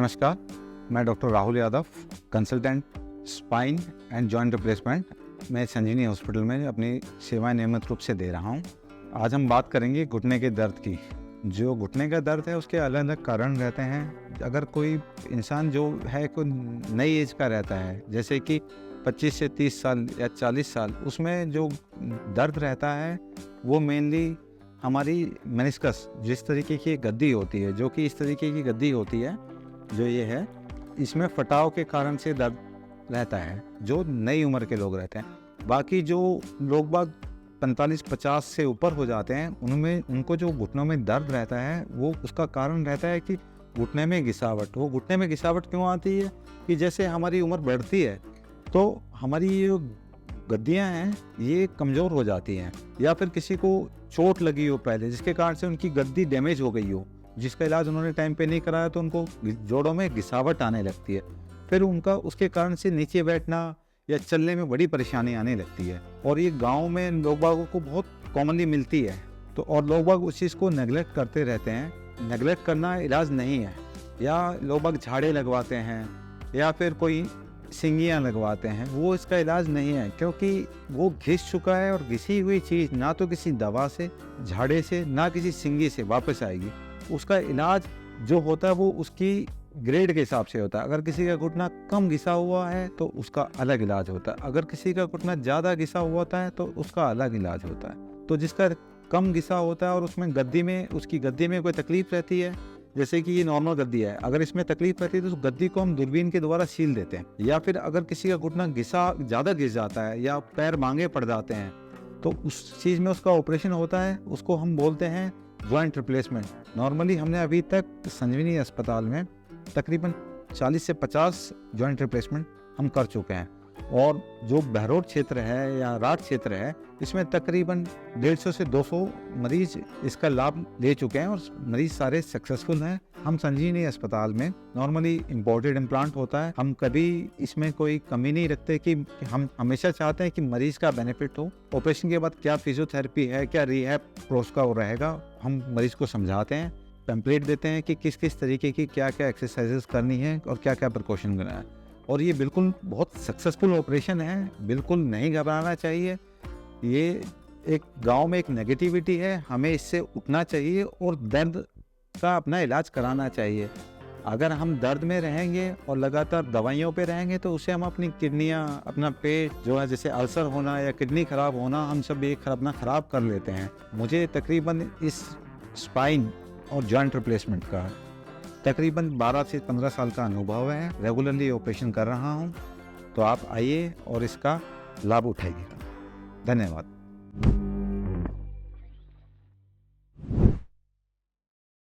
नमस्कार, मैं doctor Rahul Yadav, consultant spine and joint replacement. मैं संजीवनी हॉस्पिटल में अपनी सेवाएं नियमित रूप से दे रहा हूं। आज हम बात करेंगे घुटने के दर्द की। जो घुटने का दर्द है उसके अलग अलग कारण रहते हैं। अगर कोई इंसान जो है कोई नई एज का रहता है, जैसे कि 25 से 30 साल या 40 साल, उसमें जो दर्द रहता है वो मेनली हमारी मेनिस्कस, जिस तरीके की गद्दी होती है, जो कि इस तरीके की गद्दी होती है, जो ये है, इसमें फटाव के कारण से दर्द रहता है, जो नई उम्र के लोग रहते हैं। बाकी जो लोग बाग 45-50 से ऊपर हो जाते हैं, उनमें उनको जो घुटनों में दर्द रहता है वो उसका कारण रहता है कि घुटने में घिसावट। वो घुटने में घिसावट क्यों आती है कि जैसे हमारी उम्र बढ़ती है तो हमारी ये गद्दियाँ हैं ये कमज़ोर हो जाती हैं, या फिर किसी को चोट लगी हो पहले जिसके कारण से उनकी गद्दी डैमेज हो गई हो, जिसका इलाज उन्होंने टाइम पे नहीं कराया, तो उनको जोड़ों में घिसावट आने लगती है। फिर उनका उसके कारण से नीचे बैठना या चलने में बड़ी परेशानी आने लगती है। और ये गांव में लोग बागों को बहुत कॉमनली मिलती है। तो और लोग बाग उस चीज़ को नेगलेक्ट करते रहते हैं। नेगलेक्ट करना इलाज नहीं है। या लोग बाग झाड़े लगवाते हैं या फिर कोई सिंगियाँ लगवाते हैं, वो इसका इलाज नहीं है, क्योंकि वो घिस चुका है और घिसी हुई चीज़ ना तो किसी दवा से, झाड़े से, ना किसी सिंगी से वापस आएगी। उसका इलाज जो होता है वो उसकी ग्रेड के हिसाब से होता है। अगर किसी का घुटना कम घिसा हुआ है तो उसका अलग इलाज होता है, अगर किसी का घुटना ज़्यादा घिसा हुआ होता है तो उसका अलग इलाज होता है। तो जिसका कम घिसा होता है और उसमें गद्दी में, उसकी गद्दी में कोई तकलीफ रहती है, जैसे कि ये नॉर्मल गद्दी है, अगर इसमें तकलीफ रहती है तो उस गद्दी को हम दूरबीन के द्वारा सील देते हैं। या फिर अगर किसी का घुटना ज़्यादा घिस जाता है या पैर मांगे पड़ जाते हैं तो उस चीज़ में उसका ऑपरेशन होता है, उसको हम बोलते हैं जॉइंट रिप्लेसमेंट। नॉर्मली हमने अभी तक संजीवनी अस्पताल में तकरीबन 40 से 50 जॉइंट रिप्लेसमेंट हम कर चुके हैं। और जो बहरोड क्षेत्र है या राठ क्षेत्र है, इसमें तकरीबन 150 से 200 मरीज इसका लाभ ले चुके हैं और मरीज सारे सक्सेसफुल हैं। हम संजीवनी अस्पताल में नॉर्मली इम्पोर्टेड इम्प्लांट होता है, हम कभी इसमें कोई कमी नहीं रखते कि हम हमेशा चाहते हैं कि मरीज का बेनिफिट हो। ऑपरेशन के बाद क्या फिजियोथेरेपी है, क्या रिहैब प्रोसेस का रहेगा, हम मरीज को समझाते हैं, पैम्पलेट देते हैं कि किस किस तरीके की क्या क्या एक्सरसाइजेस करनी है और क्या क्या प्रिकॉशन करना है। और ये बिल्कुल बहुत सक्सेसफुल ऑपरेशन है, बिल्कुल नहीं घबराना चाहिए। ये एक गांव में एक नेगेटिविटी है, हमें इससे उठना चाहिए और दर्द का अपना इलाज कराना चाहिए। अगर हम दर्द में रहेंगे और लगातार दवाइयों पे रहेंगे तो उससे हम अपनी किडनियाँ, अपना पेट जो है, जैसे अल्सर होना या किडनी खराब होना, हम सब एक अपना ख़राब कर लेते हैं। मुझे तकरीबन इस स्पाइन और जॉइंट रिप्लेसमेंट का तकरीबन 12 से 15 साल का अनुभव है। रेगुलरली ऑपरेशन कर रहा हूं, तो आप आइए और इसका लाभ उठाइए। धन्यवाद।